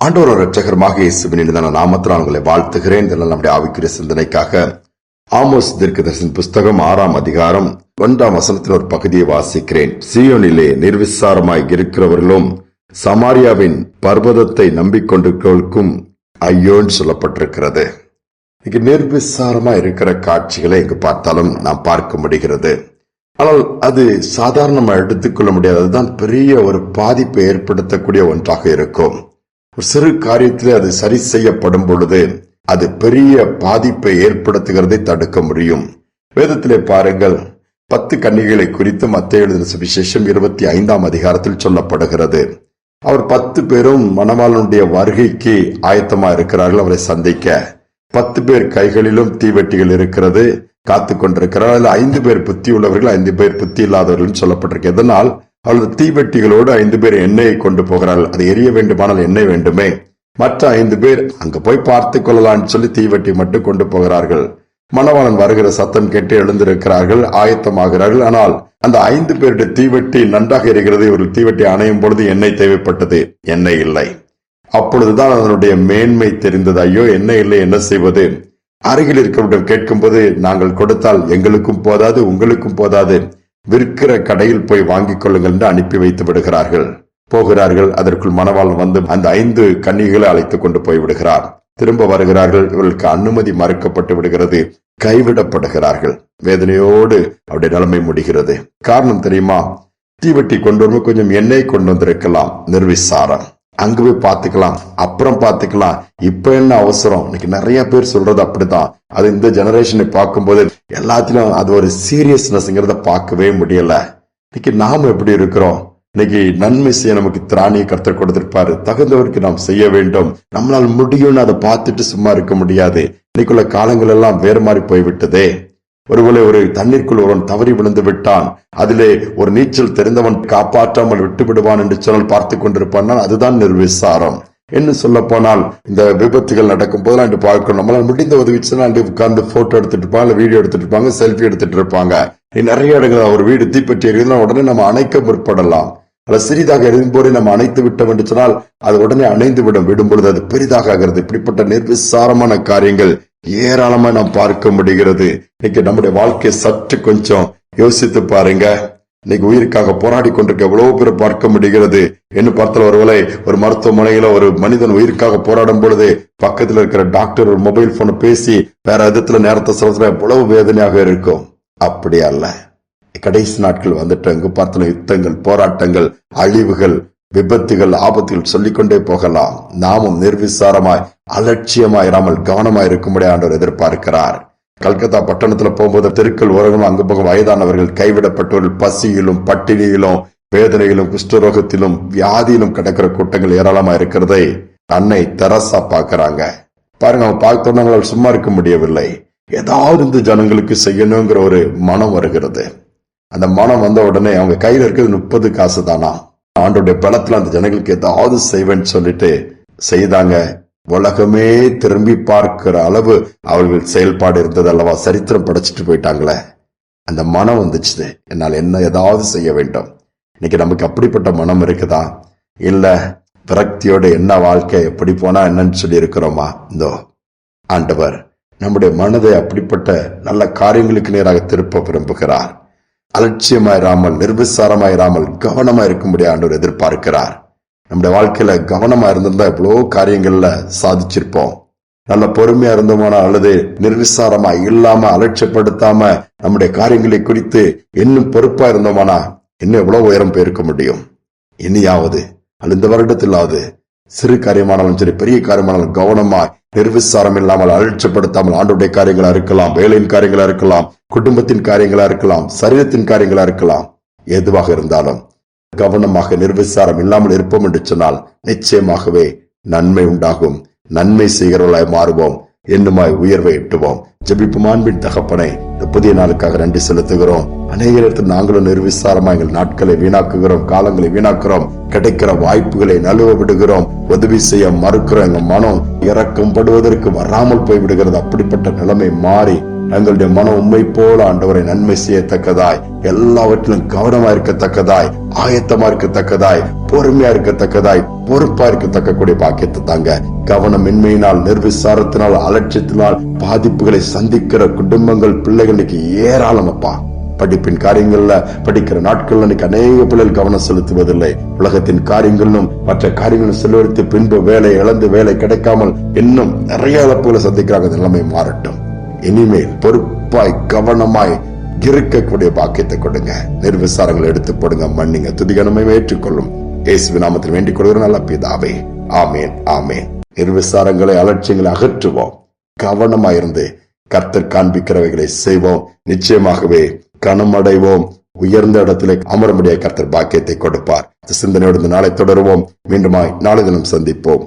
ஆண்டவர் இரட்சகருமாக இயேசுவின் நாமத்தில் உங்களை வாழ்த்துகிறேன். இதெல்லாம் நம்முடைய ஆவிக்குரிய சிந்தனைக்காக ஆமோஸ் தீர்க்கதரிசன புஸ்தகம் 6ஆம் அதிகாரம் 1ஆம் வசனத்தின் ஒரு பகுதியை வாசிக்கிறேன். சீயோனிலே நிர்விசாரமாய் இருக்கிறவர்களும் சமாரியாவின் பர்வதத்தை நம்பிக்கொண்டிருக்கிறவர்களுக்கும் ஐயோன்னு சொல்லப்பட்டிருக்கிறது. இங்கு நிர்விசாரமா இருக்கிற காட்சிகளை எங்கு பார்த்தாலும் நாம் பார்க்க முடிகிறது. ஆனால் அது சாதாரணமா எடுத்துக்கொள்ள முடியாது. அதுதான் பெரிய ஒரு பாதிப்பை ஏற்படுத்தக்கூடிய ஒன்றாக இருக்கும். ஒரு சிறு காரியத்திலே அது சரி செய்யப்படும் பொழுது அது பெரிய பாதிப்பை ஏற்படுத்துகிறதை தடுக்க முடியும். வேதத்திலே பாருங்கள், 10 கன்னிகளை குறித்து மத்தேயு எழுதின சுவிசேஷம் 25ஆம் அதிகாரத்தில் சொல்லப்படுகிறது. அவர் 10 பேரும் மணவாளனுடைய வருகைக்கு ஆயத்தமா இருக்கிறார்கள். அவரை சந்திக்க 10 பேர் கைகளிலும் தீவெட்டிகள் இருக்கிறது, காத்து கொண்டிருக்கிறார்கள். 5 பேர் புத்தி உள்ளவர்கள், 5 பேர் புத்தி இல்லாதவர்கள் சொல்லப்பட்டிருக்கு. எதனால்? அவர்கள் தீவெட்டிகளோடு 5 பேர் எண்ணெயை கொண்டு போகிறார்கள். அது எரிய வேண்டுமானால் எண்ணெய் வேண்டுமே. மற்ற 5 பேர் அங்க போய் பார்த்து கொள்ளலாம்னு சொல்லி தீவெட்டி மட்டும் கொண்டு போகிறார்கள். மணவாளன் வருகிற சத்தம் கேட்டு எழுந்திருக்கிறார்கள், ஆயத்தமாகிறார்கள். ஆனால் அந்த 5 பேருடைய தீவெட்டி நன்றாக எரிகிறது. ஒரு தீவெட்டி அணையும் பொழுது எண்ணெய் தேவைப்பட்டது, எண்ணெய் இல்லை. அப்பொழுதுதான் அதனுடைய மேன்மை தெரிந்தது. ஐயோ, எண்ணெய் இல்லை, என்ன செய்வது? அருகில் இருக்கிறவரிடம் கேட்கும் போது, நாங்கள் கொடுத்தால் எங்களுக்கும் போதாது, உங்களுக்கும் போதாது, விற்கிற கடையில் போய் வாங்கிக் கொள்ளுங்கள் என்று அனுப்பி வைத்து விடுகிறார்கள். போகிறார்கள். அதற்குள் மணவாளன் வந்து அந்த 5 கன்னிகளை அழைத்துக் கொண்டு போய் விடுகிறார். திரும்ப வருகிறார்கள். இவர்களுக்கு அனுமதி மறுக்கப்பட்டு விடுகிறது, கைவிடப்படுகிறார்கள். வேதனையோடு அவருடைய நிலைமை முடிகிறது. காரணம் தெரியுமா? தீவெட்டி கொண்டு வரும்போது கொஞ்சம் எண்ணெய் கொண்டு வந்திருக்கலாம், நிர்விசாரம். அங்க போய் பாத்துக்கலாம், அப்புறம் பாத்துக்கலாம், இப்ப என்ன அவசரம்? இன்னைக்கு நிறைய பேர் சொல்றது அப்படிதான். அது இந்த ஜெனரேஷனை பார்க்கும்போது எல்லாத்திலும் அது ஒரு சீரியஸ்னஸ்ங்கிறத பார்க்கவே முடியல. இன்னைக்கு நாம எப்படி இருக்கிறோம்? இன்னைக்கு நன்மை செய்ய நமக்கு திராணியை கர்த்தர் கொடுத்திருப்பாரு. தகுந்தவருக்கு நாம் செய்ய வேண்டும். நம்மளால் முடியும்னு அதை பார்த்துட்டு சும்மா இருக்க முடியாது. இன்னைக்குள்ள காலங்கள் எல்லாம் வேறு மாதிரி போய்விட்டதே. ஒருவேளை ஒரு தண்ணீருக்குள் ஒருவன் தவறி விழுந்து விட்டான், அதிலே ஒரு நீச்சல் தெரிந்தவன் காப்பாற்றாமல் விட்டு விடுவான் என்று சொன்னால் பார்த்து கொண்டிருப்பான். அதுதான் நிர்விசாரம். என்ன சொல்ல போனால், இந்த விபத்துகள் நடக்கும் போதெல்லாம் என்று பார்க்கணும். நம்மளால் முடிந்த உதவி உட்கார்ந்து போட்டோ எடுத்துட்டு இருப்பாங்க, வீடியோ எடுத்துட்டு இருப்பாங்க, செல்ஃபி எடுத்துட்டு இருப்பாங்க. நிறைய இடங்கள் ஒரு வீடு தீப்பற்றி எரியுதுன்னா உடனே நம்ம அணைக்க முற்படலாம். அல்ல சிறிதாக எரியும் போது நம்ம அணைத்து விட்டோம் என்று சொன்னால் அது உடனே அணைந்து விடும் பொழுது அது பெரிதாக ஆகிறது. இப்படிப்பட்ட நிர்விசாரமான காரியங்கள் ஏராளமா நாம் பார்க்க முடிகிறது. இன்னைக்கு நம்முடைய வாழ்க்கையை சற்று கொஞ்சம் யோசித்து பாருங்க. இன்னைக்கு உயிருக்காக போராடி கொண்டிருக்க எவ்வளவு பேர் பார்க்க முடிகிறது. என்ன பார்த்தால் ஒருவேளை ஒரு மருத்துவமனையில ஒரு மனிதன் உயிருக்காக போராடும் பொழுது பக்கத்துல இருக்கிற டாக்டர் ஒரு மொபைல் போனை பேசி வேற விதத்துல நேரத்தை சொல்ற எவ்வளவு வேதனையாக இருக்கும். அப்படி அல்ல, கடைசி நாட்கள் வந்துட்டு எங்கு பார்த்தாலும் யுத்தங்கள், போராட்டங்கள், அழிவுகள், விபத்துகள், ஆபத்துகள் சொல்லிக்கொண்டே போகலாம். நாமும் நிர்விசாரமாய் அலட்சியமாயிராமல் கவனமாய் இருக்கும்படி ஆண்டவர் எதிர்பார்க்கிறார். கல்கத்தா பட்டணத்துல போகும்போது தெருக்கள் ஓரங்களும் அங்கு போகும் வயதானவர்கள், கைவிடப்பட்டவர்கள், பசியிலும் பட்டினியிலும் வேதனையிலும் குஷ்டரோகத்திலும் வியாதியிலும் கிடக்கிற கூட்டங்கள் ஏராளமா இருக்கிறதை அன்னை தெரசா பாக்குறாங்க. பாருங்க, அவங்க பார்த்தோன்னா சும்மா இருக்க முடியவில்லை. ஏதாவது இந்த ஜனங்களுக்கு செய்யணுங்கிற ஒரு மனம் வருகிறது. அந்த மனம் வந்த உடனே அவங்க கையில இருக்கிறது 30 காசு தானா. ஆண்டோடைய பலத்துல அந்த ஜனங்களுக்கு ஏதாவது செய்வேன்னு சொல்லிட்டு செய்தாங்க. உலகமே திரும்பி பார்க்கிற அளவு அவர்கள் செயல்பாடு இருந்தது அல்லவா? சரித்திரம் படைச்சிட்டு போயிட்டாங்களே. அந்த மனம் வந்துச்சு, என்னால் என்ன ஏதாவது செய்ய வேண்டும். இன்னைக்கு நமக்கு அப்படிப்பட்ட மனம் இருக்குதா? இல்ல விரக்தியோட என்ன வாழ்க்கை, எப்படி போனா என்னன்னு சொல்லி இருக்கிறோமா? இந்தோ ஆண்டவர் நம்முடைய மனதை அப்படிப்பட்ட நல்ல காரியங்களுக்கு நேராக திருப்ப விரும்புகிறார். அலட்சியமாயிராமல், நிர்விசாரமாயிராமல் கவனமா இருக்கும்படி ஆண்டவர் எதிர்பார்க்கிறார். நம்முடைய வாழ்க்கையில கவனமா இருந்திருந்தா எவ்வளவு காரியங்கள்ல சாதிச்சிருப்போம். நல்ல பொறுமையா இருந்தோமானா, அல்லது நிர்விசாரமா இல்லாம அலட்சியப்படுத்தாம நம்முடைய காரியங்களை குறித்து இன்னும் பொறுப்பா இருந்தோமானா இன்னும் எவ்வளவு உயரம் போயிருக்க முடியும். இனியாவது அல்ல இந்த வருடத்திலாவது சிறு காரியமானாலும் சரி, பெரிய காரியமானாலும் கவனமாய் நிர்விசாரம் இல்லாமல் அலட்சியப்படுத்தாமல் ஆண்டோடைய காரியங்களா இருக்கலாம், வேலையின் காரியங்களா இருக்கலாம், குடும்பத்தின் காரியங்களா இருக்கலாம், சரீரத்தின் காரியங்களா இருக்கலாம், எதுவாக இருந்தாலும் கவனமாக நிர்விசாரம் இல்லாமல் இருப்போம் என்று சொன்னால் நிச்சயமாகவே நன்மை உண்டாகும். நன்மை செய்கிறவர்களாய் மாறுவோம், என்னுமாய் உயர்வை எட்டுவோம். ஜெபிப்போம். அன்பின் தகப்பனே, இந்த புதிய நாளுக்காக நன்றி செலுத்துகிறோம். அநேக நேரத்தில் நாங்களும் நிர்விசாரமா எங்கள் நாட்களை வீணாக்குகிறோம், காலங்களை வீணாக்குறோம், கிடைக்கிற வாய்ப்புகளை நழுவ விடுகிறோம், உதவி செய்ய மறுக்கிறோம். எங்க மனம் இறக்கம் படுவதற்கு வராமல் போய் விடுகிறது. அப்படிப்பட்ட நிலைமை மாறி எங்களுடைய மனம் உண்மை போல ஆண்டவரை நன்மை செய்யத்தக்கதாய், எல்லாவற்றிலும் கவனமா இருக்கத்தக்கதாய், ஆயத்தமா இருக்கத்தக்கதாய், பொறுமையா இருக்கத்தக்கதாய், பொறுப்பா இருக்கத்தக்கக்கூடிய பாக்கியத்தை தாங்க. கவனமின்மையினால், நிர்விசாரத்தினால், அலட்சியத்தினால் பாதிப்புகளை சந்திக்கிற குடும்பங்கள், பிள்ளைகள் இன்னைக்கு ஏராளம் அப்பா. படிப்பின் காரியங்கள்ல படிக்கிற நாட்கள்ல இன்னைக்கு அநேக பிள்ளைகள் கவனம் செலுத்துவதில்லை. உலகத்தின் காரியங்களும் மற்ற காரியங்களும் செலவழித்து பின்பு வேலை இழந்து, வேலை கிடைக்காமல் இன்னும் நிறைய இழப்புகளை சந்திக்கிறாங்க. நிலைமை மாறட்டும். இனிமேல் பொறுப்பாய் கவனமாய் இருக்கக்கூடிய பாக்கியத்தை கொடுங்க. நிர்விசாரங்களை எடுத்து போடுங்க, மன்னிங்க, துதிகனமை ஏற்றுக்கொள்ளும் இயேசுவின் நாமத்தில் வேண்டிக் கொள்கிற நல்ல பிதாவே, ஆமேன், ஆமேன். நிர்விசாரங்களை, அலட்சியங்களை அகற்றுவோம். கவனமாயிருந்து கர்த்தர் காண்பிக்கிறவைகளை செய்வோம். நிச்சயமாகவே கனமடைவோம். உயர்ந்த இடத்திலே அமர முடிய கர்த்தர் பாக்கியத்தை கொடுப்பார். சிந்தனையோடு நாளை தொடருவோம். மீண்டுமாய் நாளை தினம் சந்திப்போம்.